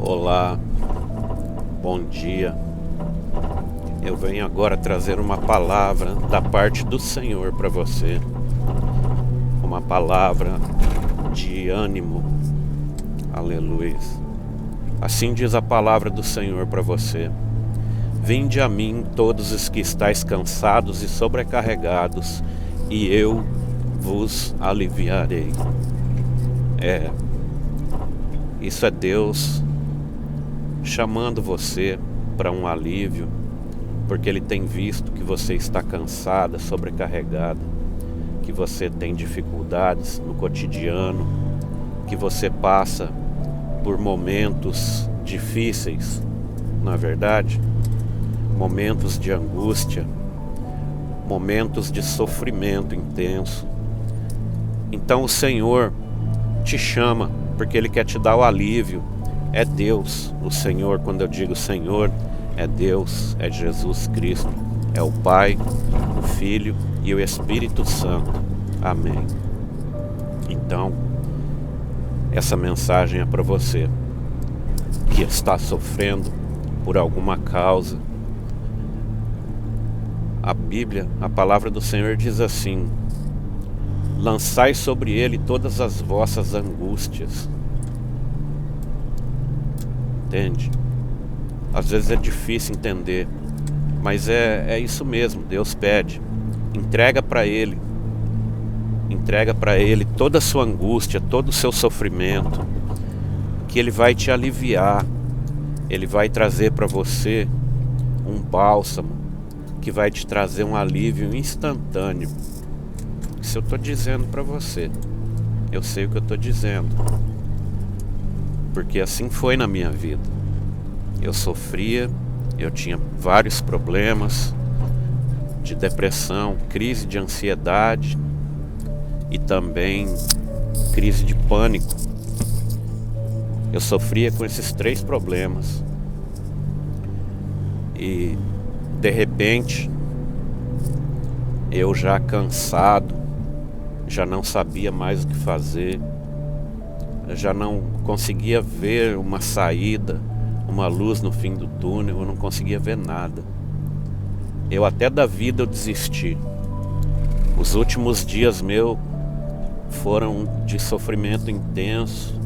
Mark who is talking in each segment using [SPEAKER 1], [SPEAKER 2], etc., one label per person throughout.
[SPEAKER 1] Olá, bom dia. Eu venho agora trazer uma palavra da parte do Senhor para você. Uma palavra de ânimo. Aleluia. Assim diz a palavra do Senhor para você. Vinde a mim todos os que estáis cansados e sobrecarregados, e eu vos aliviarei. Isso é Deus chamando você para um alívio, porque Ele tem visto que você está cansada, sobrecarregada, que você tem dificuldades no cotidiano, que você passa por momentos difíceis, não é verdade? Momentos de angústia, momentos de sofrimento intenso. Então o Senhor te chama, porque Ele quer te dar o alívio. É Deus, o Senhor. Quando eu digo Senhor, é Deus, é Jesus Cristo, é o Pai, o Filho e o Espírito Santo. Amém. Então, essa mensagem é para você que está sofrendo por alguma causa. A Bíblia, a palavra do Senhor diz assim: lançai sobre Ele todas as vossas angústias. Entende? Às vezes é difícil entender, mas é isso mesmo. Deus pede, entrega para Ele toda a sua angústia, todo o seu sofrimento, que Ele vai te aliviar. Ele vai trazer para você um bálsamo, que vai te trazer um alívio instantâneo. Isso eu estou dizendo para você. Eu sei o que eu estou dizendo, porque assim foi na minha vida. Eu sofria, eu tinha vários problemas de depressão, crise de ansiedade e também crise de pânico. Eu sofria com esses 3 problemas. E de repente, eu já cansado, já não sabia mais o que fazer, já não conseguia ver uma saída, uma luz no fim do túnel, eu não conseguia ver nada. Eu até da vida eu desisti. Os últimos dias meus foram de sofrimento intenso,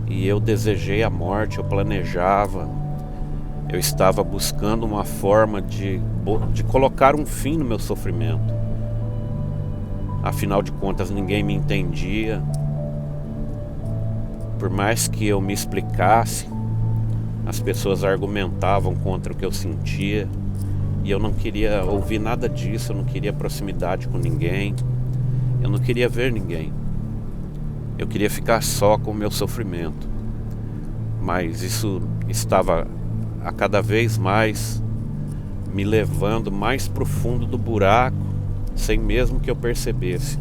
[SPEAKER 1] e eu desejei a morte, eu planejava, eu estava buscando uma forma de colocar um fim no meu sofrimento. Afinal de contas, ninguém me entendia. Por mais que eu me explicasse, as pessoas argumentavam contra o que eu sentia, e eu não queria ouvir nada disso. Eu não queria proximidade com ninguém, eu não queria ver ninguém. Eu queria ficar só com o meu sofrimento. Mas isso estava a cada vez mais me levando mais profundo do buraco, sem mesmo que eu percebesse.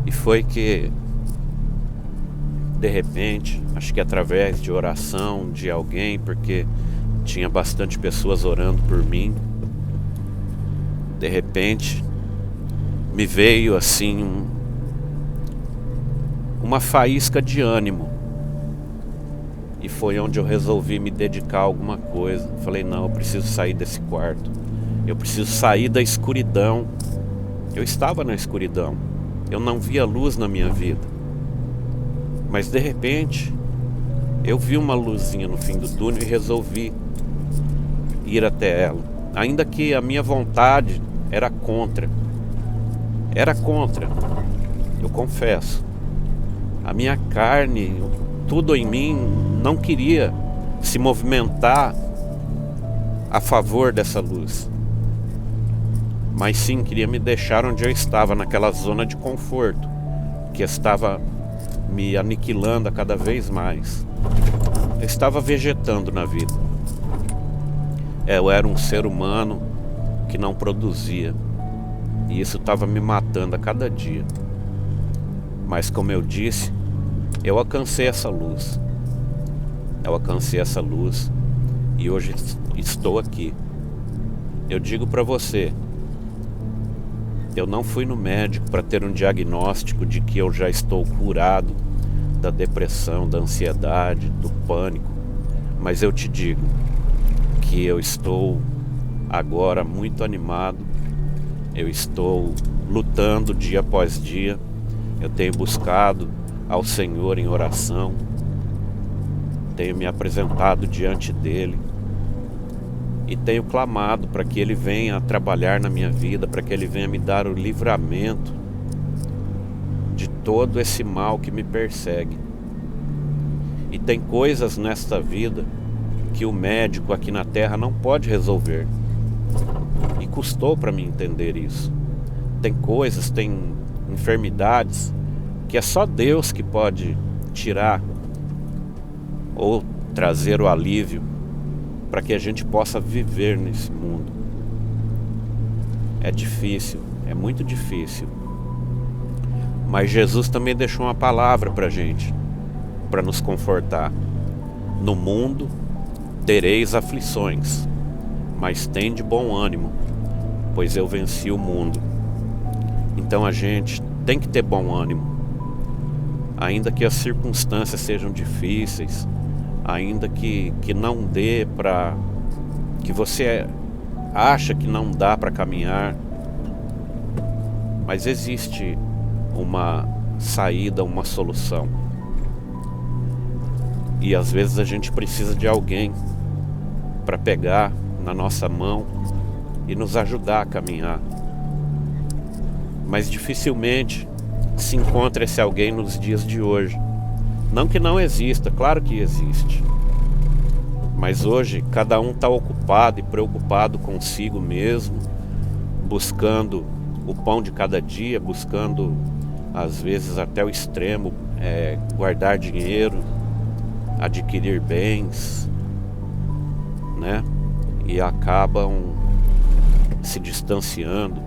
[SPEAKER 1] E foi que, de repente, acho que através de oração de alguém, porque tinha bastante pessoas orando por mim, de repente me veio assim uma faísca de ânimo. E foi onde eu resolvi me dedicar a alguma coisa. Falei, não, eu preciso sair desse quarto, eu preciso sair da escuridão. Eu estava na escuridão, eu não via luz na minha vida. Mas de repente eu vi uma luzinha no fim do túnel e resolvi ir até ela, ainda que a minha vontade era contra. Eu confesso. A minha carne, tudo em mim não queria se movimentar a favor dessa luz, mas sim queria me deixar onde eu estava, naquela zona de conforto que estava me aniquilando a cada vez mais. Eu estava vegetando na vida. Eu era um ser humano que não produzia, e isso estava me matando a cada dia. Mas como eu disse, eu alcancei essa luz. E hoje estou aqui. Eu digo para você, eu não fui no médico para ter um diagnóstico de que eu já estou curado, da depressão, da ansiedade, do pânico. Mas eu te digo que eu estou agora muito animado, eu estou lutando dia após dia, eu tenho buscado ao Senhor em oração, tenho me apresentado diante dele e tenho clamado para que ele venha trabalhar na minha vida, para que ele venha me dar o livramento de todo esse mal que me persegue. E tem coisas nesta vida que o médico aqui na terra não pode resolver. E custou para mim entender isso. Tem coisas, tem enfermidades que é só Deus que pode tirar ou trazer o alívio para que a gente possa viver nesse mundo. É difícil, é muito difícil. Mas Jesus também deixou uma palavra para a gente, para nos confortar. No mundo tereis aflições, mas tende bom ânimo, pois eu venci o mundo. Então a gente tem que ter bom ânimo, ainda que as circunstâncias sejam difíceis, ainda que não dê para, que você acha que não dá para caminhar, mas existe uma saída, uma solução. E às vezes a gente precisa de alguém para pegar na nossa mão e nos ajudar a caminhar. Mas dificilmente se encontra esse alguém nos dias de hoje. Não que não exista, claro que existe. Mas hoje cada um está ocupado e preocupado consigo mesmo, buscando o pão de cada dia, buscando às vezes até o extremo, guardar dinheiro, adquirir bens, né? E acabam se distanciando.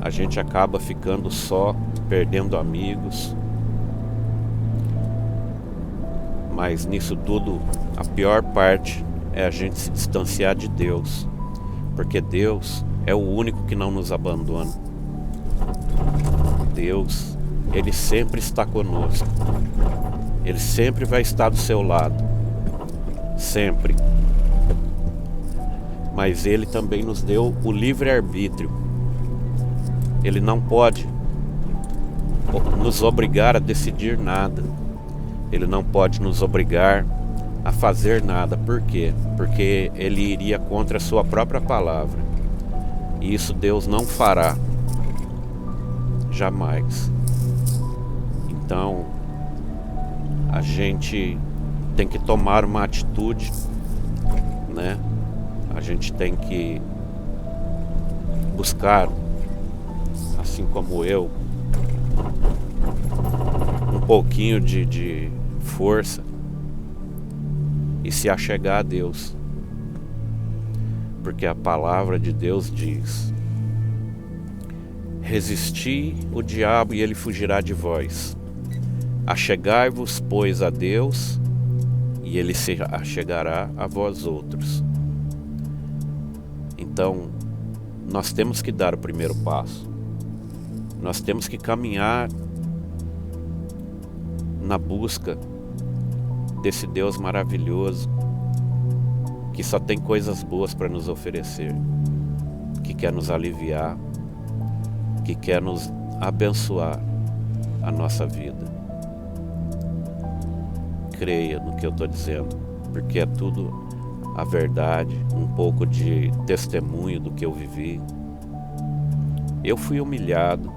[SPEAKER 1] A gente acaba ficando só, perdendo amigos. Mas nisso tudo, a pior parte é a gente se distanciar de Deus, porque Deus é o único que não nos abandona. Deus, Ele sempre está conosco. Ele sempre vai estar do seu lado. Sempre. Mas Ele também nos deu o livre-arbítrio. Ele não pode nos obrigar a decidir nada. Ele não pode nos obrigar a fazer nada. Por quê? Porque Ele iria contra a sua própria palavra. E isso Deus não fará. Jamais. Então, a gente tem que tomar uma atitude, né? A gente tem que buscar, assim como eu, um pouquinho de força e se achegar a Deus. Porque a palavra de Deus diz: resisti o diabo e ele fugirá de vós. Achegai-vos, pois, a Deus, e Ele se achegará a vós outros. Então, nós temos que dar o primeiro passo. Nós temos que caminhar na busca desse Deus maravilhoso, que só tem coisas boas para nos oferecer, que quer nos aliviar, que quer nos abençoar a nossa vida. Creia no que eu estou dizendo, porque é tudo a verdade, um pouco de testemunho do que eu vivi. Eu fui humilhado,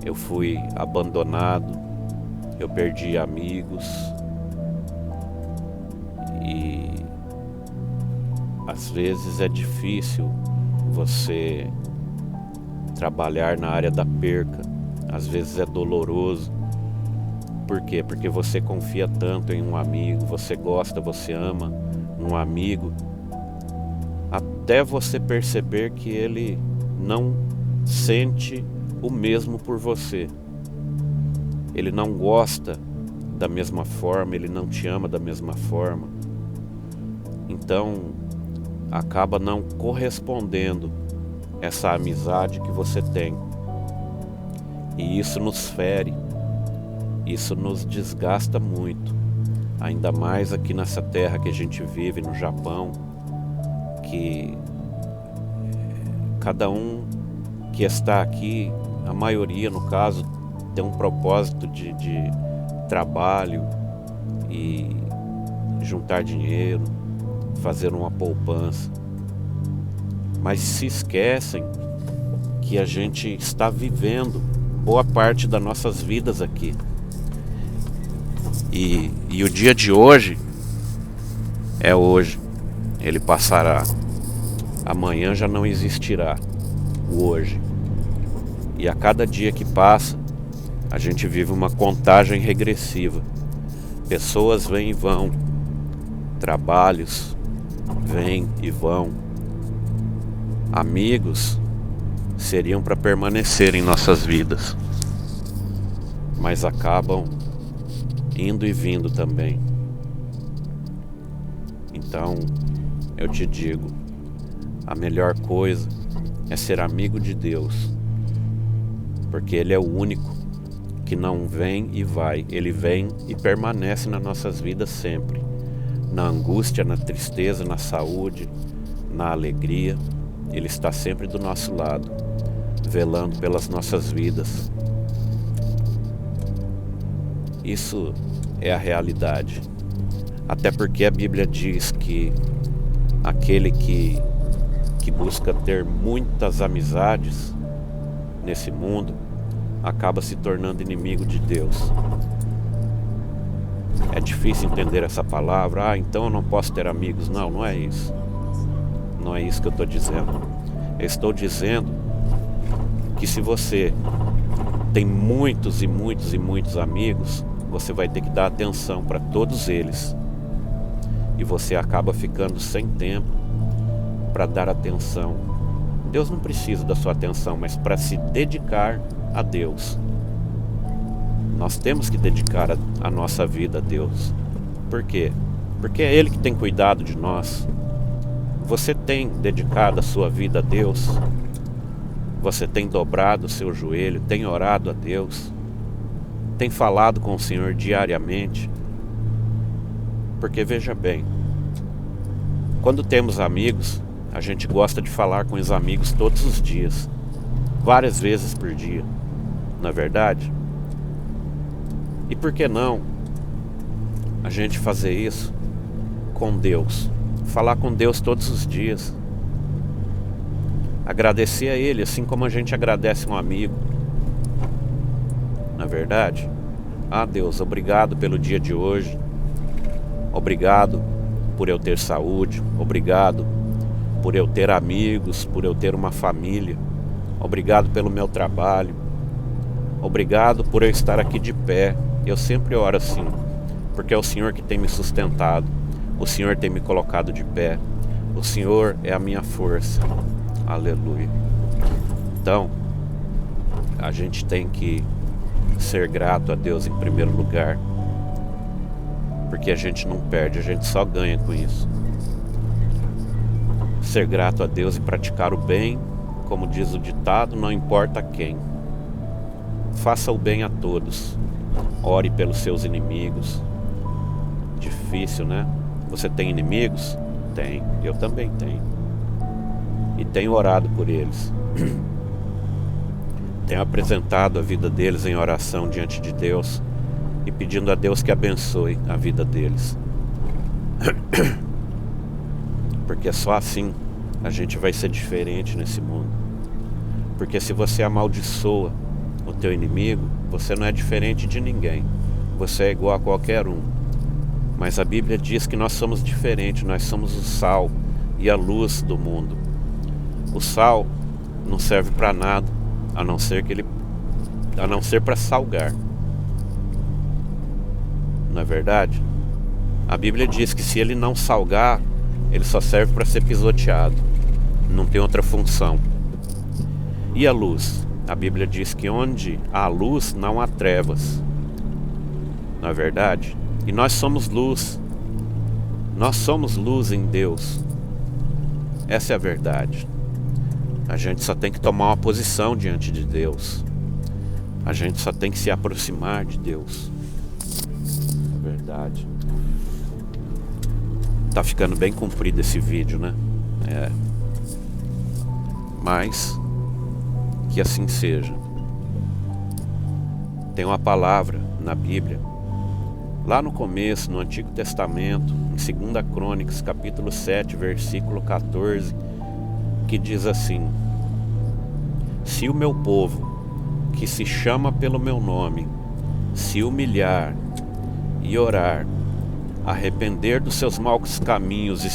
[SPEAKER 1] eu fui abandonado, eu perdi amigos e às vezes é difícil você trabalhar na área da perca, às vezes é doloroso. Por quê? Porque você confia tanto em um amigo, você gosta, você ama um amigo, até você perceber que ele não sente o mesmo por você. Ele não gosta da mesma forma, ele não te ama da mesma forma. Então, acaba não correspondendo essa amizade que você tem. E isso nos fere. Isso nos desgasta muito, ainda mais aqui nessa terra que a gente vive, no Japão, que cada um que está aqui, a maioria no caso, tem um propósito de trabalho e juntar dinheiro, fazer uma poupança, mas se esquecem que a gente está vivendo boa parte das nossas vidas aqui. E o dia de hoje é hoje, ele passará. Amanhã já não existirá o hoje. E a cada dia que passa, a gente vive uma contagem regressiva. Pessoas vêm e vão, trabalhos vêm e vão, amigos seriam para permanecer em nossas vidas, mas acabam indo e vindo também. Então, eu te digo, a melhor coisa é ser amigo de Deus, porque Ele é o único que não vem e vai. Ele vem e permanece nas nossas vidas sempre, na angústia, na tristeza, na saúde, na alegria. Ele está sempre do nosso lado, velando pelas nossas vidas. Isso é a realidade. Até porque a Bíblia diz que aquele que busca ter muitas amizades nesse mundo acaba se tornando inimigo de Deus. É difícil entender essa palavra. Então eu não posso ter amigos. Não, não é isso. Não é isso que eu estou dizendo. Eu estou dizendo que se você tem muitos e muitos e muitos amigos, você vai ter que dar atenção para todos eles. E você acaba ficando sem tempo para dar atenção. Deus não precisa da sua atenção, mas para se dedicar a Deus. Nós temos que dedicar a nossa vida a Deus. Por quê? Porque é Ele que tem cuidado de nós. Você tem dedicado a sua vida a Deus? Você tem dobrado o seu joelho, tem orado a Deus? Tem falado com o Senhor diariamente? Porque veja bem, quando temos amigos, a gente gosta de falar com os amigos todos os dias, várias vezes por dia, não é verdade? E por que não a gente fazer isso com Deus? Falar com Deus todos os dias, agradecer a Ele, assim como a gente agradece um amigo, não é verdade? Ah, Deus, obrigado pelo dia de hoje, obrigado por eu ter saúde, obrigado por eu ter amigos, por eu ter uma família, obrigado pelo meu trabalho, obrigado por eu estar aqui de pé. Eu sempre oro assim, porque é o Senhor que tem me sustentado, o Senhor tem me colocado de pé, o Senhor é a minha força. Aleluia. Então, a gente tem que ser grato a Deus em primeiro lugar, porque a gente não perde, a gente só ganha com isso. Ser grato a Deus e praticar o bem, como diz o ditado, não importa quem. Faça o bem a todos. Ore pelos seus inimigos. Difícil, né? Você tem inimigos? Tem, eu também tenho. E tenho orado por eles. Tenho apresentado a vida deles em oração diante de Deus e pedindo a Deus que abençoe a vida deles. Porque só assim a gente vai ser diferente nesse mundo. Porque se você amaldiçoa o teu inimigo, você não é diferente de ninguém. Você é igual a qualquer um. Mas a Bíblia diz que nós somos diferentes, nós somos o sal e a luz do mundo. O sal não serve para nada, a não ser para salgar. Não é verdade? A Bíblia diz que se ele não salgar, ele só serve para ser pisoteado. Não tem outra função. E a luz? A Bíblia diz que onde há luz, não há trevas. Não é verdade? E nós somos luz. Nós somos luz em Deus. Essa é a verdade. A gente só tem que tomar uma posição diante de Deus. A gente só tem que se aproximar de Deus. Verdade. Tá ficando bem comprido esse vídeo, né? Mas que assim seja. Tem uma palavra na Bíblia, lá no começo, no Antigo Testamento, em 2 Crônicas, capítulo 7, versículo 14, que diz assim: se o meu povo, que se chama pelo meu nome, se humilhar e orar, arrepender dos seus maus caminhos e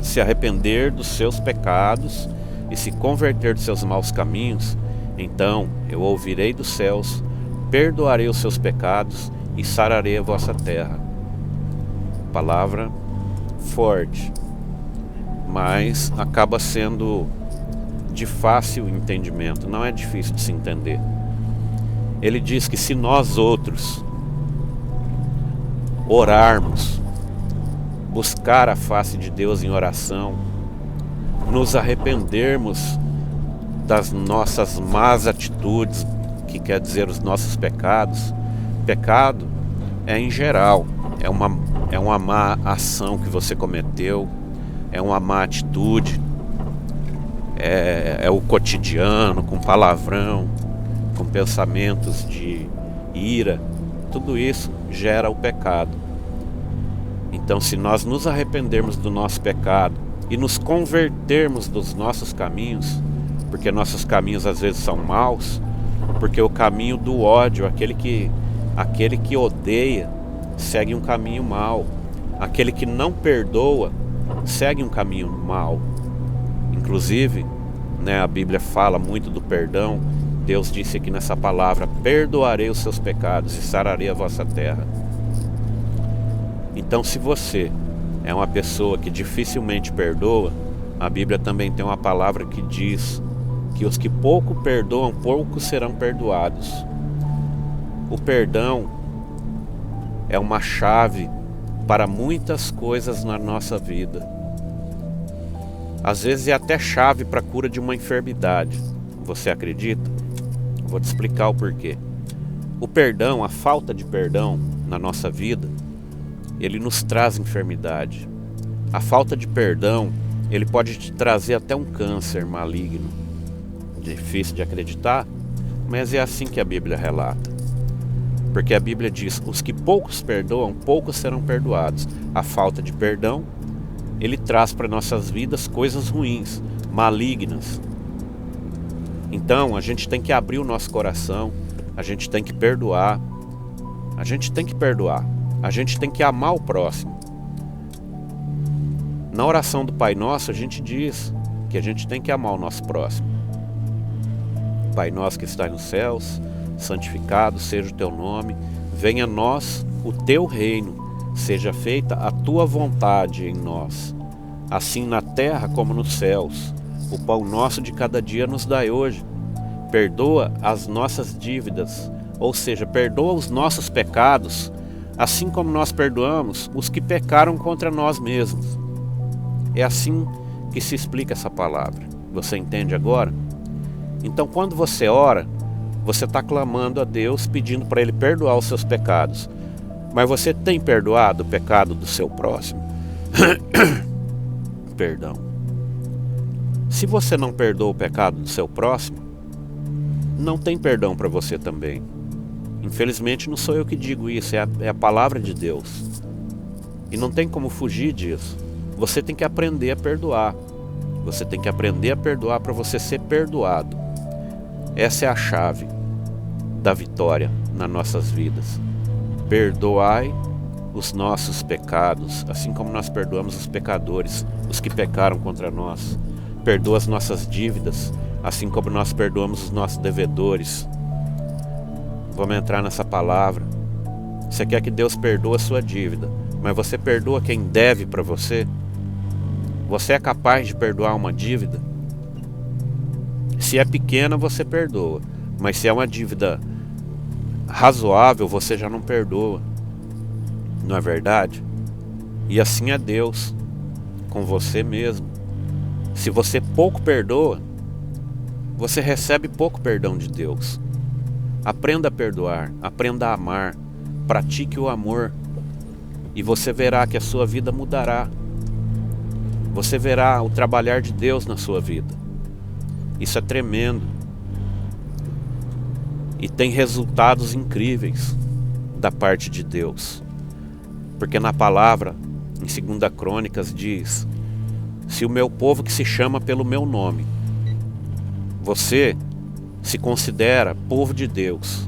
[SPEAKER 1] se arrepender dos seus pecados e se converter dos seus maus caminhos, então eu ouvirei dos céus, perdoarei os seus pecados e sararei a vossa terra. Palavra forte, mas acaba sendo de fácil entendimento, não é difícil de se entender. Ele diz que se nós outros orarmos, buscar a face de Deus em oração, nos arrependermos das nossas más atitudes, que quer dizer os nossos pecados. Pecado é em geral, é uma má ação que você cometeu, é uma má atitude, é o cotidiano, com palavrão, com pensamentos de ira. Tudo isso gera o pecado. Então, se nós nos arrependermos do nosso pecado e nos convertermos dos nossos caminhos, porque nossos caminhos às vezes são maus, porque o caminho do ódio, aquele que odeia, segue um caminho mau. Aquele que não perdoa, segue um caminho mau. Inclusive, a Bíblia fala muito do perdão. Deus disse aqui nessa palavra: perdoarei os seus pecados e sararei a vossa terra. Então, se você é uma pessoa que dificilmente perdoa, a Bíblia também tem uma palavra que diz que os que pouco perdoam, pouco serão perdoados. O perdão é uma chave para muitas coisas na nossa vida. Às vezes é até chave para a cura de uma enfermidade. Você acredita? Vou te explicar o porquê. O perdão, a falta de perdão na nossa vida, ele nos traz enfermidade. A falta de perdão, ele pode te trazer até um câncer maligno. Difícil de acreditar, mas é assim que a Bíblia relata. Porque a Bíblia diz: os que poucos perdoam, poucos serão perdoados. A falta de perdão, ele traz para nossas vidas coisas ruins, malignas. Então, a gente tem que abrir o nosso coração, a gente tem que perdoar, a gente tem que perdoar, a gente tem que amar o próximo. Na oração do Pai Nosso, a gente diz que a gente tem que amar o nosso próximo. Pai nosso que estás nos céus, santificado seja o teu nome, venha a nós o teu reino, seja feita a tua vontade em nós, assim na terra como nos céus. O pão nosso de cada dia nos dai hoje. Perdoa as nossas dívidas, ou seja, perdoa os nossos pecados, assim como nós perdoamos os que pecaram contra nós mesmos. É assim que se explica essa palavra. Você entende agora? Então, quando você ora, você está clamando a Deus, pedindo para Ele perdoar os seus pecados. Mas você tem perdoado o pecado do seu próximo? Perdão. Se você não perdoa o pecado do seu próximo, não tem perdão para você também. Infelizmente, não sou eu que digo isso, é a palavra de Deus. E não tem como fugir disso. Você tem que aprender a perdoar. Você tem que aprender a perdoar para você ser perdoado. Essa é a chave da vitória nas nossas vidas. Perdoai os nossos pecados, assim como nós perdoamos os pecadores, os que pecaram contra nós. Perdoa as nossas dívidas, assim como nós perdoamos os nossos devedores. Vamos entrar nessa palavra. Você quer que Deus perdoe a sua dívida, mas você perdoa quem deve para você? Você é capaz de perdoar uma dívida? Se é pequena, você perdoa. Mas se é uma dívida razoável, você já não perdoa. Não é verdade? E assim é Deus com você mesmo. Se você pouco perdoa, você recebe pouco perdão de Deus. Aprenda a perdoar, aprenda a amar, pratique o amor e você verá que a sua vida mudará. Você verá o trabalhar de Deus na sua vida. Isso é tremendo. E tem resultados incríveis da parte de Deus. Porque na palavra, em 2 Crônicas, diz: se o meu povo que se chama pelo meu nome, você se considera povo de Deus,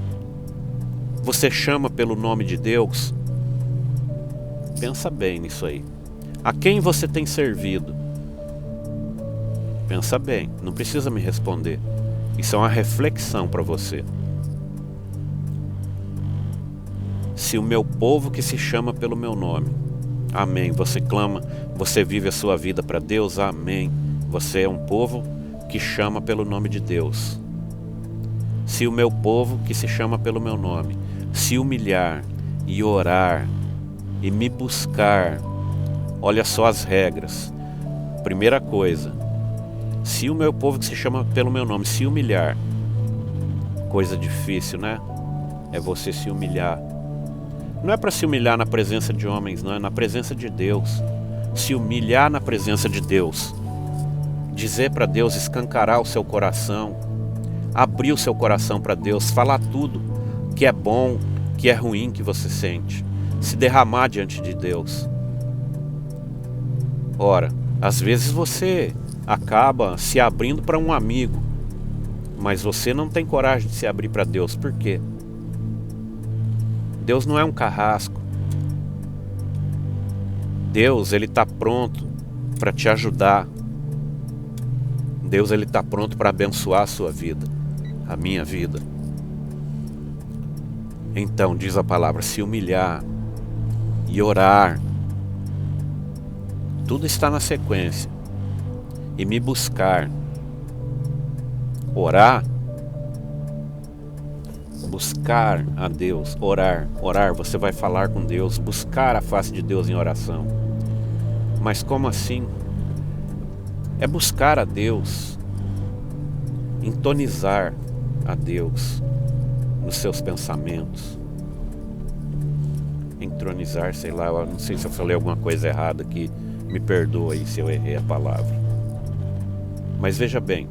[SPEAKER 1] você chama pelo nome de Deus, pensa bem nisso aí. A quem você tem servido? Pensa bem, não precisa me responder. Isso é uma reflexão para você. Se o meu povo que se chama pelo meu nome, amém. Você clama, você vive a sua vida para Deus, amém. Você é um povo que chama pelo nome de Deus. Se o meu povo que se chama pelo meu nome se humilhar e orar e me buscar, olha só as regras. Primeira coisa, se o meu povo que se chama pelo meu nome se humilhar, coisa difícil, né? É você se humilhar. Não é para se humilhar na presença de homens, não, é na presença de Deus. Se humilhar na presença de Deus, dizer para Deus, escancarar o seu coração, abrir o seu coração para Deus, falar tudo que é bom, que é ruim que você sente, se derramar diante de Deus. Ora, às vezes você acaba se abrindo para um amigo, mas você não tem coragem de se abrir para Deus. Por quê? Deus não é um carrasco. Deus, ele está pronto para te ajudar. Deus, ele está pronto para abençoar a sua vida, a minha vida. Então, diz a palavra, se humilhar e orar. Tudo está na sequência. E me buscar. Orar. Buscar a Deus. Orar. Orar, você vai falar com Deus. Buscar a face de Deus em oração. Mas como assim? É buscar a Deus. Entonizar a Deus nos seus pensamentos. Entronizar, sei lá, eu não sei se eu falei alguma coisa errada aqui, me perdoa aí se eu errei a palavra. Mas veja bem,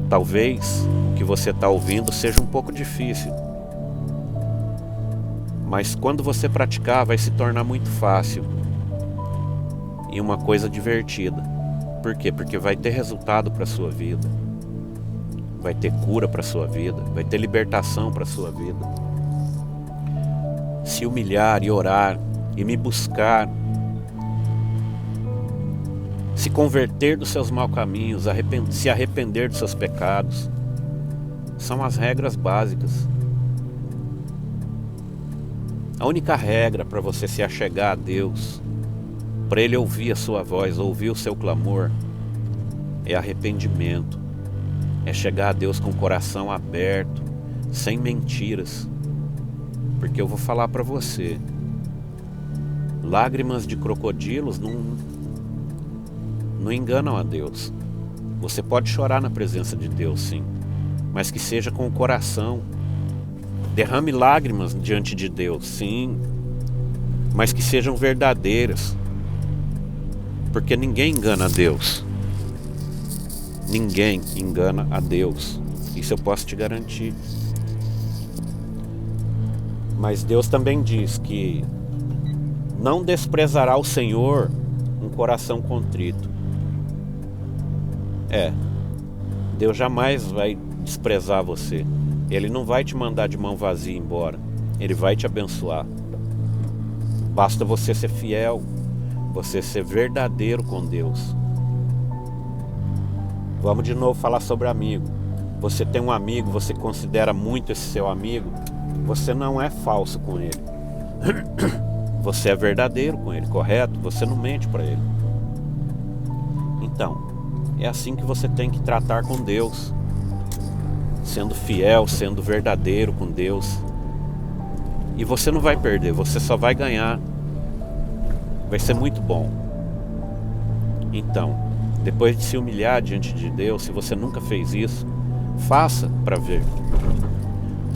[SPEAKER 1] talvez o que você está ouvindo seja um pouco difícil, mas quando você praticar vai se tornar muito fácil e uma coisa divertida. Por quê? Porque vai ter resultado para a sua vida. Vai ter cura para a sua vida, vai ter libertação para a sua vida. Se humilhar e orar e me buscar, se converter dos seus maus caminhos, se arrepender dos seus pecados, são as regras básicas. A única regra para você se achegar a Deus, para Ele ouvir a sua voz, ouvir o seu clamor, é arrependimento. É chegar a Deus com o coração aberto, sem mentiras. Porque eu vou falar para você, lágrimas de crocodilos não enganam a Deus. Você pode chorar na presença de Deus, sim, mas que seja com o coração. Derrame lágrimas diante de Deus, sim, mas que sejam verdadeiras. Porque ninguém engana a Deus. Ninguém engana a Deus. Isso eu posso te garantir. Mas Deus também diz que não desprezará o Senhor um coração contrito. Deus jamais vai desprezar você. Ele não vai te mandar de mão vazia embora. Ele vai te abençoar. Basta você ser fiel, você ser verdadeiro com Deus. Vamos de novo falar sobre amigo. Você tem um amigo, você considera muito esse seu amigo, você não é falso com ele. Você é verdadeiro com ele, correto? Você não mente para ele. Então, é assim que você tem que tratar com Deus. Sendo fiel, sendo verdadeiro com Deus. E você não vai perder, você só vai ganhar. Vai ser muito bom. Então, depois de se humilhar diante de Deus, se você nunca fez isso, faça para ver.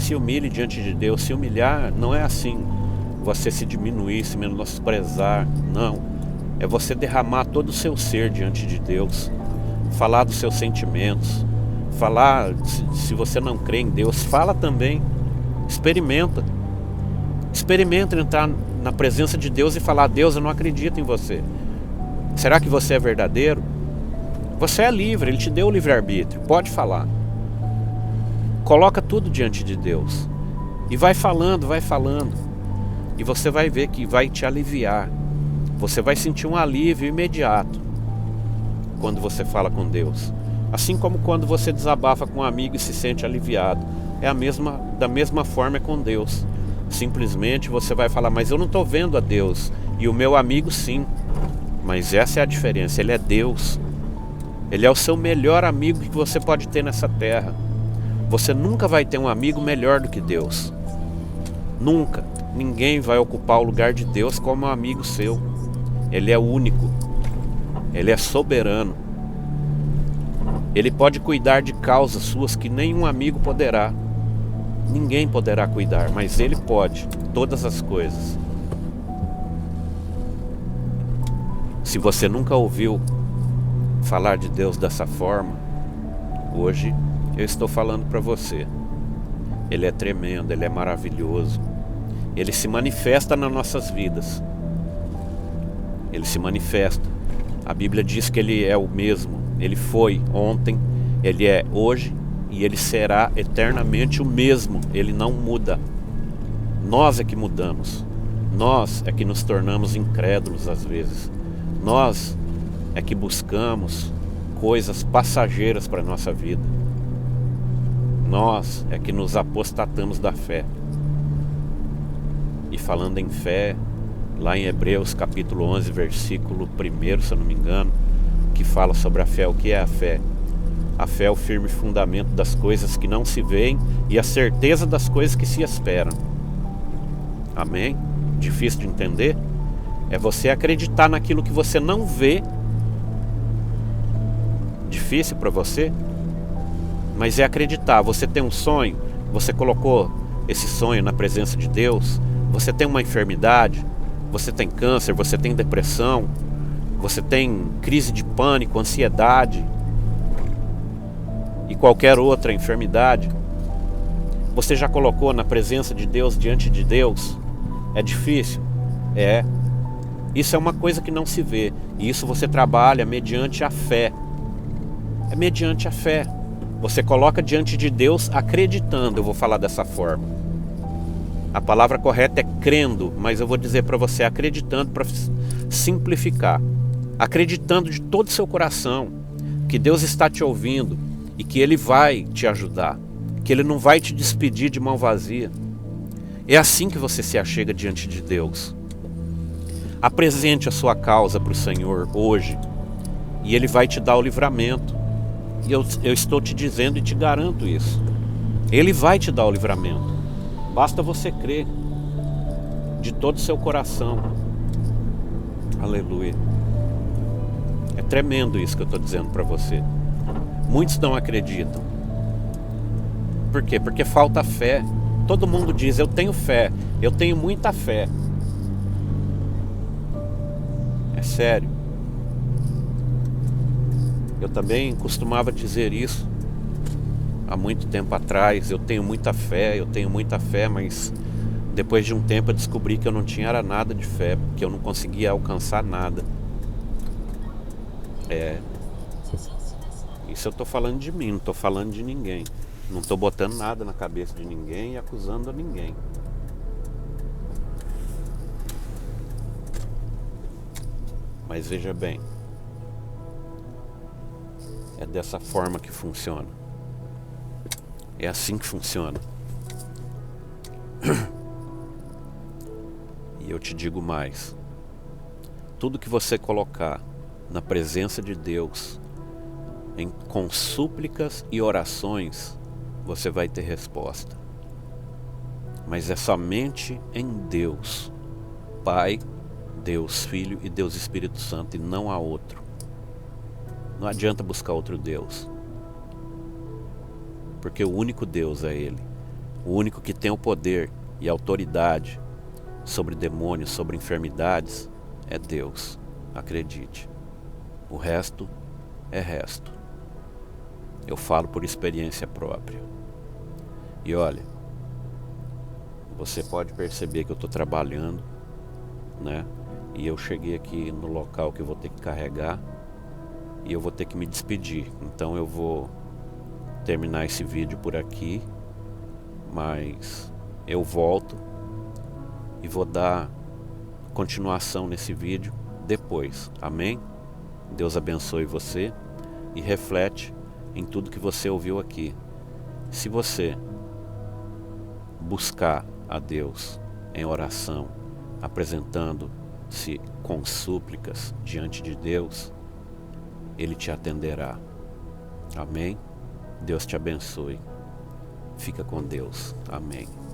[SPEAKER 1] se humilhe diante de Deus. Se humilhar não é assim, você se diminuir, se menosprezar, não. É você derramar todo o seu ser diante de Deus, falar dos seus sentimentos, falar, se você não crê em Deus, fala também, experimenta entrar na presença de Deus e falar: Deus, eu não acredito em você. Será que você é verdadeiro? Você é livre, Ele te deu o livre-arbítrio, pode falar. Coloca tudo diante de Deus e vai falando, e você vai ver que vai te aliviar. Você vai sentir um alívio imediato quando você fala com Deus. Assim como quando você desabafa com um amigo e se sente aliviado. Da mesma forma é com Deus. Simplesmente você vai falar: mas eu não estou vendo a Deus, e o meu amigo sim. Mas essa é a diferença, Ele é Deus. Ele é o seu melhor amigo que você pode ter nessa terra. Você nunca vai ter um amigo melhor do que Deus. Nunca. Ninguém vai ocupar o lugar de Deus como um amigo seu. Ele é único. Ele é soberano. Ele pode cuidar de causas suas que nenhum amigo poderá. Ninguém poderá cuidar, mas Ele pode todas as coisas. Se você nunca ouviu falar de Deus dessa forma, hoje eu estou falando para você. Ele é tremendo, Ele é maravilhoso. Ele se manifesta nas nossas vidas. Ele se manifesta. A Bíblia diz que Ele é o mesmo. Ele foi ontem, Ele é hoje e Ele será eternamente o mesmo. Ele não muda. Nós é que mudamos. Nós é que nos tornamos incrédulos às vezes. Nós é que buscamos coisas passageiras para a nossa vida. Nós é que nos apostatamos da fé. E falando em fé, lá em Hebreus capítulo 11, versículo 1, se eu não me engano, que fala sobre a fé. O que é a fé? A fé é o firme fundamento das coisas que não se veem e a certeza das coisas que se esperam. Amém? Difícil de entender? É você acreditar naquilo que você não vê. Difícil para você? Mas é acreditar. Você tem um sonho, você colocou esse sonho na presença de Deus. Você tem uma enfermidade, você tem câncer, você tem depressão, você tem crise de pânico, ansiedade e qualquer outra enfermidade. Você já colocou na presença de Deus, diante de Deus? É difícil? É. Isso é uma coisa que não se vê. E isso você trabalha mediante a fé. É mediante a fé. Você coloca diante de Deus acreditando, eu vou falar dessa forma. A palavra correta é crendo, mas eu vou dizer para você acreditando, para simplificar. Acreditando de todo o seu coração que Deus está te ouvindo e que Ele vai te ajudar, que Ele não vai te despedir de mão vazia. É assim que você se achega diante de Deus. Apresente a sua causa para o Senhor hoje e Ele vai te dar o livramento. E eu estou te dizendo e te garanto isso. Ele vai te dar o livramento. Basta você crer de todo o seu coração. Aleluia. É tremendo isso que eu estou dizendo para você. Muitos não acreditam. Por quê? Porque falta fé. Todo mundo diz: eu tenho fé, eu tenho muita fé. É sério. Eu também costumava dizer isso há muito tempo atrás. Eu tenho muita fé, mas depois de um tempo eu descobri que eu não tinha era nada de fé, porque eu não conseguia alcançar nada. Isso eu estou falando de mim, não estou falando de ninguém. Não estou botando nada na cabeça de ninguém e acusando a ninguém. Mas veja bem, é dessa forma que funciona. É assim que funciona. E eu te digo mais. Tudo que você colocar na presença de Deus, com súplicas e orações, você vai ter resposta. Mas é somente em Deus, Pai, Deus Filho e Deus Espírito Santo, e não há outro. Não adianta buscar outro Deus, porque o único Deus é Ele. O único que tem o poder e a autoridade sobre demônios, sobre enfermidades, é Deus. Acredite. O resto é resto. Eu falo por experiência própria. E olha, você pode perceber que eu estou trabalhando, né? E eu cheguei aqui no local que eu vou ter que carregar e eu vou ter que me despedir. Então eu vou terminar esse vídeo por aqui, mas eu volto e vou dar continuação nesse vídeo depois. Amém? Deus abençoe você e reflete em tudo que você ouviu aqui. Se você buscar a Deus em oração, apresentando-se com súplicas diante de Deus, Ele te atenderá. Amém? Deus te abençoe. Fica com Deus. Amém.